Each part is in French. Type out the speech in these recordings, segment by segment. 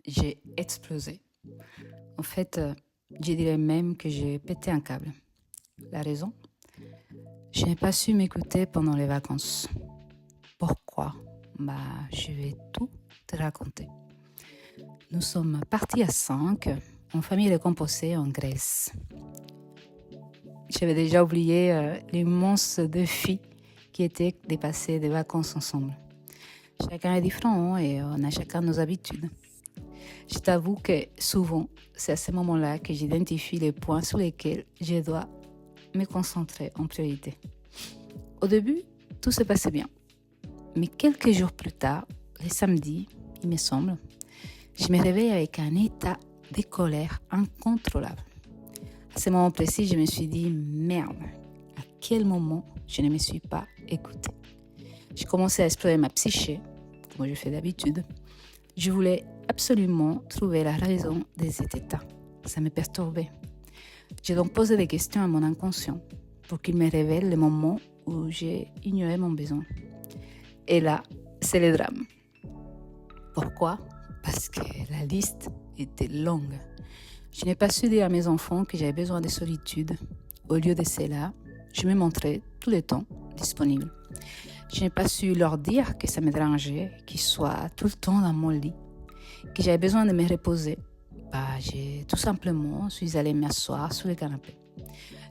j'ai explosé. En fait, je dirais même que j'ai pété un câble. La raison? Je n'ai pas su m'écouter pendant les vacances. Pourquoi? Je vais tout te raconter. Nous sommes partis à 5 en famille récompensée en Grèce. J'avais déjà oublié l'immense défi qui était de passer des vacances ensemble. Chacun est différent et on a chacun nos habitudes. Je t'avoue que souvent, c'est à ce moment-là que j'identifie les points sur lesquels je dois me concentrer en priorité. Au début, tout se passait bien. Mais quelques jours plus tard, le samedi, il me semble, je me réveille avec un état de colère incontrôlable. À ce moment précis, je me suis dit, merde, à quel moment je ne me suis pas écoutée. J'ai commencé à explorer ma psyché, comme je fais d'habitude. Je voulais absolument trouver la raison de cet état. Ça me perturbait. J'ai donc posé des questions à mon inconscient pour qu'il me révèle les moments où j'ai ignoré mon besoin. Et là, c'est le drame. Pourquoi? Parce que la liste était longue. Je n'ai pas su dire à mes enfants que j'avais besoin de solitude. Au lieu de cela, je me montrais tout le temps disponible. Je n'ai pas su leur dire que ça me dérangeait, qu'ils soient tout le temps dans mon lit, que j'avais besoin de me reposer. J'ai tout simplement suis allée m'asseoir sur le canapé.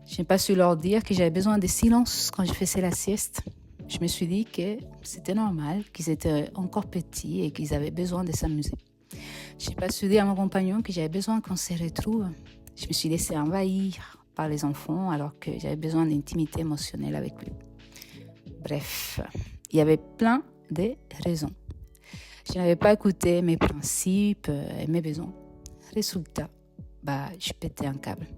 Je n'ai pas su leur dire que j'avais besoin de silence quand je faisais la sieste. Je me suis dit que c'était normal, qu'ils étaient encore petits et qu'ils avaient besoin de s'amuser. Je n'ai pas su dire à mon compagnon que j'avais besoin qu'on se retrouve. Je me suis laissée envahir par les enfants alors que j'avais besoin d'intimité émotionnelle avec lui. Bref, il y avait plein de raisons. Je n'avais pas écouté mes principes et mes besoins. Résultat, je pétais un câble.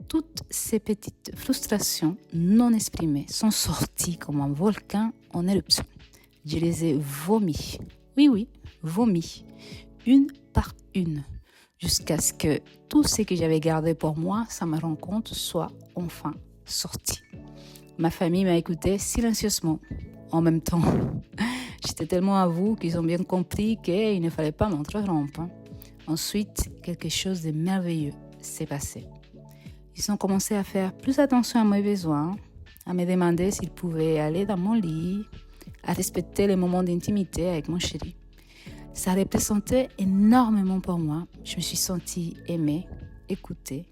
Toutes ces petites frustrations non exprimées sont sorties comme un volcan en éruption. Je les ai vomies. Oui, vomies. Une par une. Jusqu'à ce que tout ce que j'avais gardé pour moi, sans me rendre compte, soit enfin sorti. Ma famille m'a écouté silencieusement. En même temps, j'étais tellement à vous qu'ils ont bien compris qu'il ne fallait pas m'interrompre. Ensuite, quelque chose de merveilleux s'est passé. Ils ont commencé à faire plus attention à mes besoins, à me demander s'ils pouvaient aller dans mon lit, à respecter les moments d'intimité avec mon chéri. Ça représentait énormément pour moi. Je me suis sentie aimée, écoutée,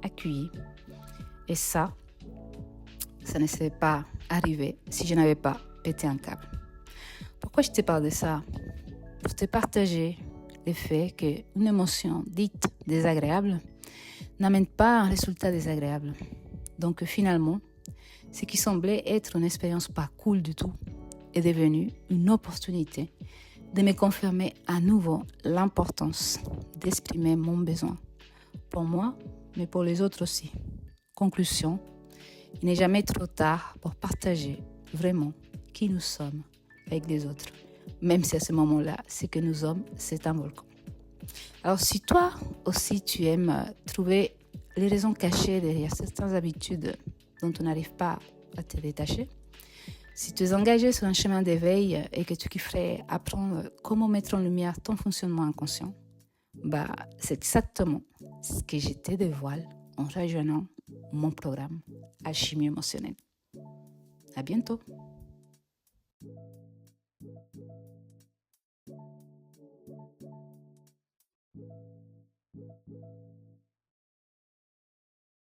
accueillie. Et ça ne serait pas arrivé si je n'avais pas pété un câble. Pourquoi je te parle de ça? Pour te partager le fait qu'une émotion dite désagréable n'amène pas un résultat désagréable. Donc finalement, ce qui semblait être une expérience pas cool du tout est devenu une opportunité de me confirmer à nouveau l'importance d'exprimer mon besoin. Pour moi, mais pour les autres aussi. Conclusion, il n'est jamais trop tard pour partager vraiment qui nous sommes avec les autres. Même si à ce moment-là, ce que nous sommes, c'est un volcan. Alors si toi aussi tu aimes trouver les raisons cachées derrière certaines habitudes dont tu n'arrives pas à te détacher, si tu es engagé sur un chemin d'éveil et que tu kifferais apprendre comment mettre en lumière ton fonctionnement inconscient, c'est exactement ce que je te dévoile en rejoignant mon programme Alchimie émotionnelle. À bientôt!